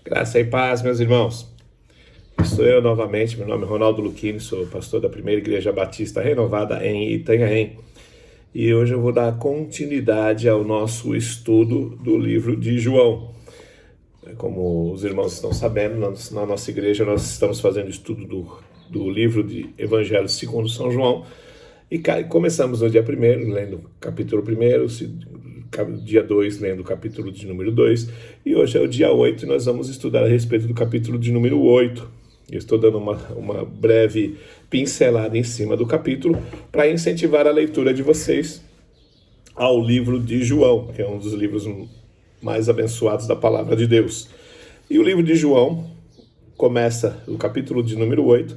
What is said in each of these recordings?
Graça e paz, meus irmãos. Estou eu novamente, meu nome é Ronaldo Lucchini, sou pastor da Primeira Igreja Batista Renovada em Itanhaém. E hoje eu vou dar continuidade ao nosso estudo do livro de João. Como os irmãos estão sabendo, na nossa igreja nós estamos fazendo estudo do livro de Evangelho segundo São João. E começamos no dia 1º, lendo o capítulo 1º, dia 2, lendo o capítulo de número 2, e hoje é o dia 8 e nós vamos estudar a respeito do capítulo de número 8. Eu estou dando uma breve pincelada em cima do capítulo para incentivar a leitura de vocês ao livro de João, que é um dos livros mais abençoados da palavra de Deus. E o livro de João começa, o capítulo de número 8,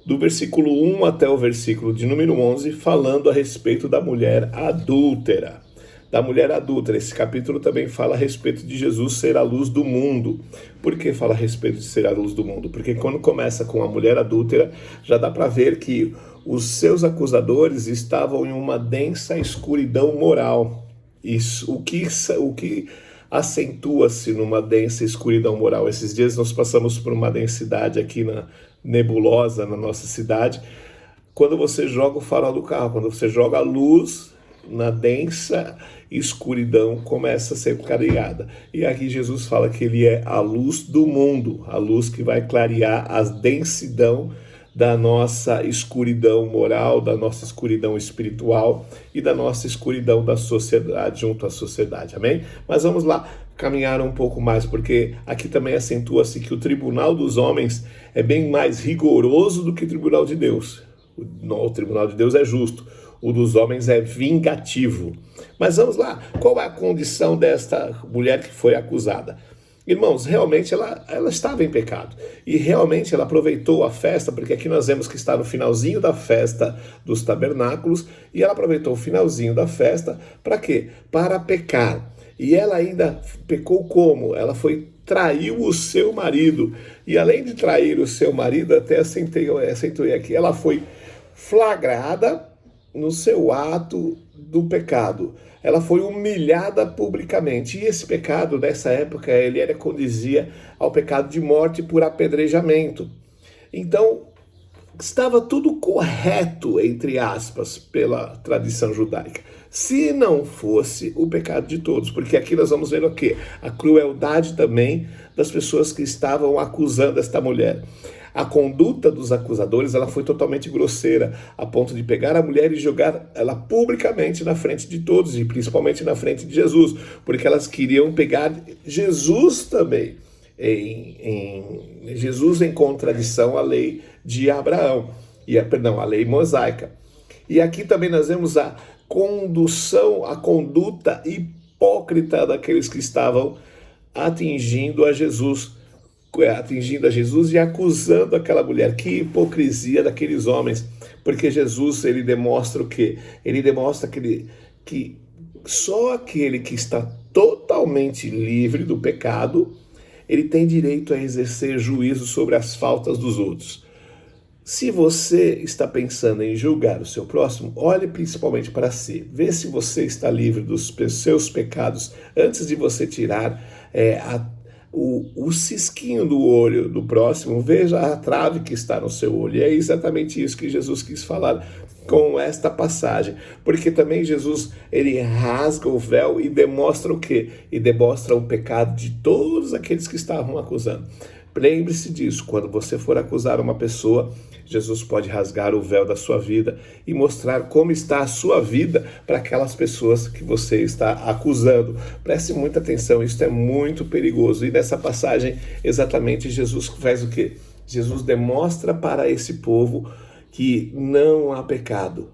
do versículo 1 até o versículo de número 11, falando a respeito da mulher adúltera. Da mulher adúltera. Esse capítulo também fala a respeito de Jesus ser a luz do mundo. Por que fala a respeito de ser a luz do mundo? Porque quando começa com a mulher adúltera, já dá para ver que os seus acusadores estavam em uma densa escuridão moral. Isso, o que acentua-se numa densa escuridão moral? Esses dias nós passamos por uma densidade aqui nebulosa na nossa cidade. Quando você joga o farol do carro, quando você joga a luz na densa escuridão, começa a ser clareada. E aqui Jesus fala que ele é a luz do mundo, a luz que vai clarear a densidão da nossa escuridão moral, da nossa escuridão espiritual e da nossa escuridão da sociedade, junto à sociedade, amém? Mas vamos lá caminhar um pouco mais, porque aqui também acentua-se que o tribunal dos homens é bem mais rigoroso do que o tribunal de Deus. O tribunal de Deus é justo, o dos homens é vingativo. Mas vamos lá, qual é a condição desta mulher que foi acusada? Irmãos, realmente ela estava em pecado, e realmente ela aproveitou a festa, porque aqui nós vemos que está no finalzinho da festa dos tabernáculos, e ela aproveitou o finalzinho da festa, para quê? Para pecar. E ela ainda pecou como? Ela traiu o seu marido, e além de trair o seu marido, até acentuei aqui, ela foi flagrada no seu ato do pecado. Ela foi humilhada publicamente. E esse pecado, nessa época, ele condizia ao pecado de morte por apedrejamento. Então, estava tudo correto, entre aspas, pela tradição judaica. Se não fosse o pecado de todos. Porque aqui nós vamos ver o quê? A crueldade também das pessoas que estavam acusando esta mulher. A conduta dos acusadores, ela foi totalmente grosseira, a ponto de pegar a mulher e jogar ela publicamente na frente de todos, e principalmente na frente de Jesus, porque elas queriam pegar Jesus também, Jesus em contradição à lei de Abraão, a lei mosaica. E aqui também nós vemos a conduta hipócrita daqueles que estavam atingindo a Jesus e acusando aquela mulher. Que hipocrisia daqueles homens, porque Jesus, ele demonstra o quê? Ele demonstra que só aquele que está totalmente livre do pecado, ele tem direito a exercer juízo sobre as faltas dos outros. Se você está pensando em julgar o seu próximo, olhe principalmente para si. Vê se você está livre dos seus pecados antes de você tirar o cisquinho do olho do próximo. Veja a trave que está no seu olho. E é exatamente isso que Jesus quis falar com esta passagem. Porque também Jesus, ele rasga o véu e demonstra o quê? E demonstra o pecado de todos aqueles que estavam acusando. Lembre-se disso, quando você for acusar uma pessoa, Jesus pode rasgar o véu da sua vida e mostrar como está a sua vida para aquelas pessoas que você está acusando. Preste muita atenção, isso é muito perigoso. E nessa passagem, exatamente, Jesus faz o quê? Jesus demonstra para esse povo que não há pecado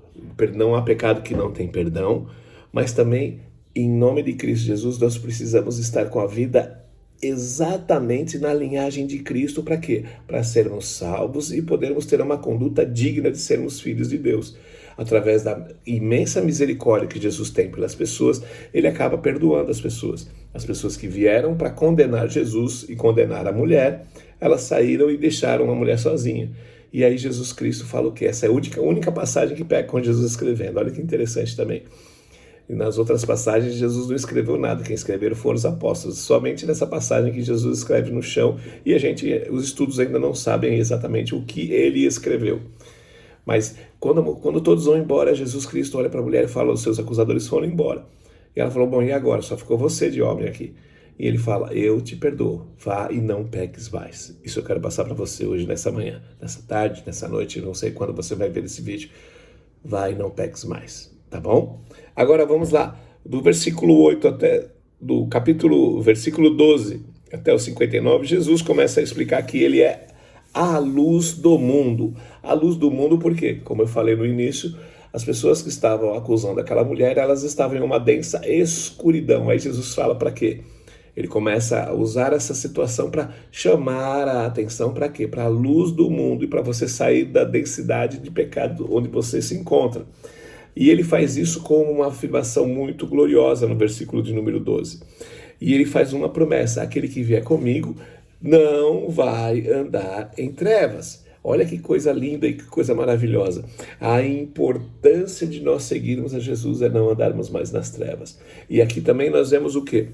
que não tem perdão, mas também, em nome de Cristo Jesus, nós precisamos estar com a vida exatamente na linhagem de Cristo. Para quê? Para sermos salvos e podermos ter uma conduta digna de sermos filhos de Deus. Através da imensa misericórdia que Jesus tem pelas pessoas, ele acaba perdoando as pessoas. As pessoas que vieram para condenar Jesus e condenar a mulher, elas saíram e deixaram a mulher sozinha. E aí Jesus Cristo fala o quê? Essa é a única passagem que pega com Jesus escrevendo. Olha que interessante também. E nas outras passagens, Jesus não escreveu nada. Quem escreveram foram os apóstolos. Somente nessa passagem que Jesus escreve no chão. E os estudos ainda não sabem exatamente o que ele escreveu. Mas quando todos vão embora, Jesus Cristo olha para a mulher e fala: os seus acusadores foram embora. E ela falou: bom, e agora? Só ficou você de homem aqui. E ele fala: eu te perdoo, vá e não peques mais. Isso eu quero passar para você hoje, nessa manhã, nessa tarde, nessa noite, não sei quando você vai ver esse vídeo. Vá e não peques mais, tá bom? Agora vamos lá, do versículo 8 até, versículo 12 até o 59, Jesus começa a explicar que ele é a luz do mundo. A luz do mundo porque, como eu falei no início, as pessoas que estavam acusando aquela mulher, elas estavam em uma densa escuridão. Aí Jesus fala para quê? Ele começa a usar essa situação para chamar a atenção para quê? Para a luz do mundo e para você sair da densidade de pecado onde você se encontra. E ele faz isso com uma afirmação muito gloriosa no versículo de número 12. E ele faz uma promessa: aquele que vier comigo não vai andar em trevas. Olha que coisa linda e que coisa maravilhosa. A importância de nós seguirmos a Jesus é não andarmos mais nas trevas. E aqui também nós vemos o quê?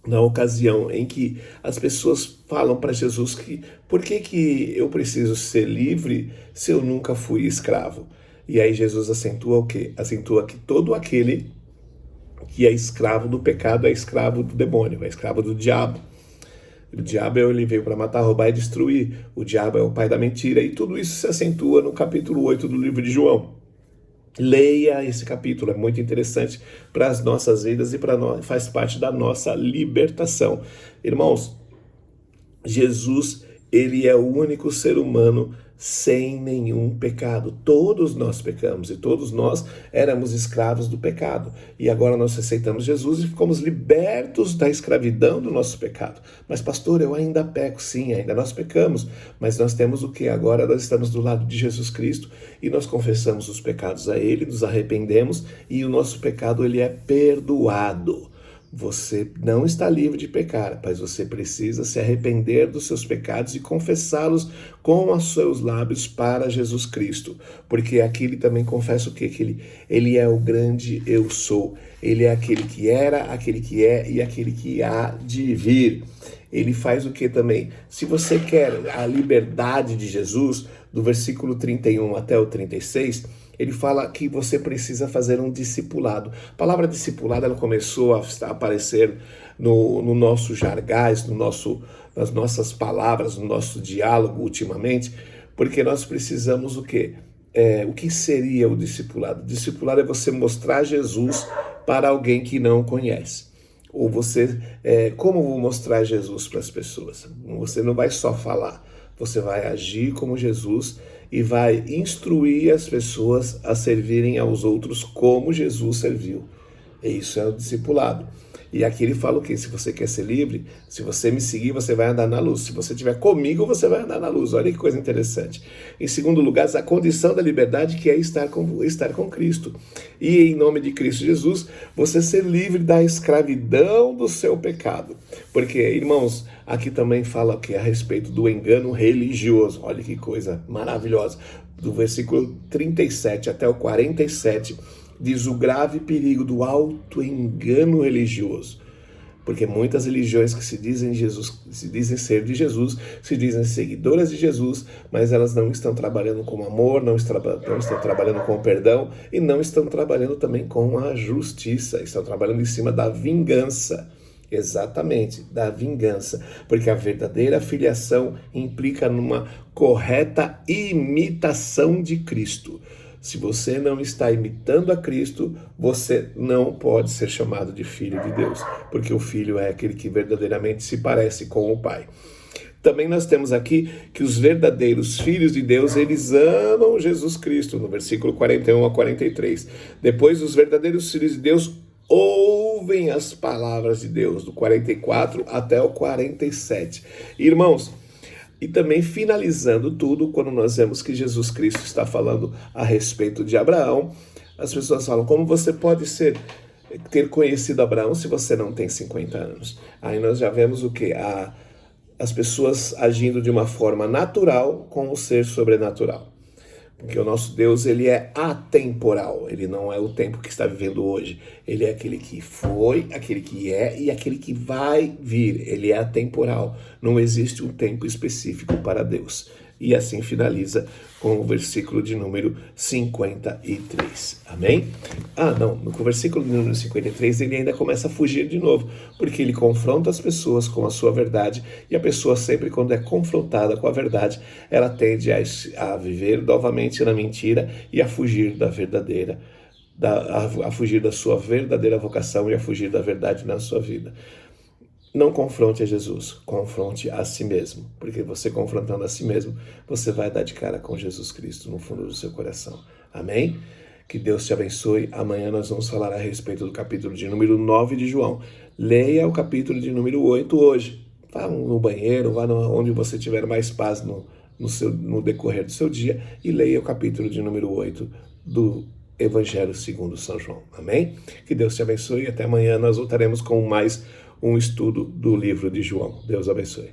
Na ocasião em que as pessoas falam para Jesus que por que eu preciso ser livre se eu nunca fui escravo? E aí Jesus acentua o quê? Acentua que todo aquele que é escravo do pecado é escravo do demônio, é escravo do diabo. O diabo ele veio para matar, roubar e destruir. O diabo é o pai da mentira. E tudo isso se acentua no capítulo 8 do livro de João. Leia esse capítulo, é muito interessante para as nossas vidas e para nós, faz parte da nossa libertação. Irmãos, Jesus, ele é o único ser humano sem nenhum pecado. Todos nós pecamos e todos nós éramos escravos do pecado. E agora nós aceitamos Jesus e ficamos libertos da escravidão do nosso pecado. Mas pastor, eu ainda peco. Sim, ainda nós pecamos. Mas nós temos o que? Agora nós estamos do lado de Jesus Cristo e nós confessamos os pecados a Ele, nos arrependemos e o nosso pecado ele é perdoado. Você não está livre de pecar, mas você precisa se arrepender dos seus pecados e confessá-los com os seus lábios para Jesus Cristo. Porque aqui ele também confessa o quê? Que ele é o grande eu sou. Ele é aquele que era, aquele que é e aquele que há de vir. Ele faz o que também? Se você quer a liberdade de Jesus, do versículo 31 até o 36, ele fala que você precisa fazer um discipulado. A palavra discipulado ela começou a aparecer no nosso jargão, nas nossas palavras, no nosso diálogo ultimamente, porque nós precisamos o quê? O que seria o discipulado? O discipulado é você mostrar Jesus para alguém que não conhece. Ou você, como vou mostrar Jesus para as pessoas? Você não vai só falar, você vai agir como Jesus e vai instruir as pessoas a servirem aos outros como Jesus serviu. E isso é o discipulado. E aqui ele fala o quê? Se você quer ser livre, se você me seguir, você vai andar na luz. Se você estiver comigo, você vai andar na luz. Olha que coisa interessante. Em segundo lugar, a condição da liberdade que é estar com Cristo. E em nome de Cristo Jesus, você ser livre da escravidão do seu pecado. Porque, irmãos, aqui também fala o quê? A respeito do engano religioso. Olha que coisa maravilhosa. Do versículo 37 até o 47, diz o grave perigo do auto-engano religioso. Porque muitas religiões que se dizem ser de Jesus, se dizem seguidoras de Jesus, mas elas não estão trabalhando com amor, não estão trabalhando com perdão e não estão trabalhando também com a justiça, estão trabalhando em cima da vingança. Exatamente, da vingança, porque a verdadeira filiação implica numa correta imitação de Cristo. Se você não está imitando a Cristo, você não pode ser chamado de filho de Deus, porque o filho é aquele que verdadeiramente se parece com o Pai. Também nós temos aqui que os verdadeiros filhos de Deus, eles amam Jesus Cristo, no versículo 41 a 43. Depois, os verdadeiros filhos de Deus ouvem as palavras de Deus, do 44 até o 47. Irmãos, e também finalizando tudo, quando nós vemos que Jesus Cristo está falando a respeito de Abraão, as pessoas falam, como você pode ter conhecido Abraão se você não tem 50 anos? Aí nós já vemos o quê? As pessoas agindo de uma forma natural com o ser sobrenatural. Porque o nosso Deus, ele é atemporal, ele não é o tempo que está vivendo hoje. Ele é aquele que foi, aquele que é e aquele que vai vir. Ele é atemporal, não existe um tempo específico para Deus. E assim finaliza com o versículo de número 53. Amém? No versículo de número 53 ele ainda começa a fugir de novo, porque ele confronta as pessoas com a sua verdade, e a pessoa sempre quando é confrontada com a verdade, ela tende a viver novamente na mentira e a fugir da verdadeira, a fugir da sua verdadeira vocação e a fugir da verdade na sua vida. Não confronte a Jesus, confronte a si mesmo, porque você confrontando a si mesmo, você vai dar de cara com Jesus Cristo no fundo do seu coração. Amém? Que Deus te abençoe. Amanhã nós vamos falar a respeito do capítulo de número 9 de João. Leia o capítulo de número 8 hoje. Vá no banheiro, vá onde você tiver mais paz no decorrer do seu dia e leia o capítulo de número 8 do Evangelho segundo São João. Amém? Que Deus te abençoe e até amanhã nós voltaremos com mais um estudo do livro de João. Deus abençoe.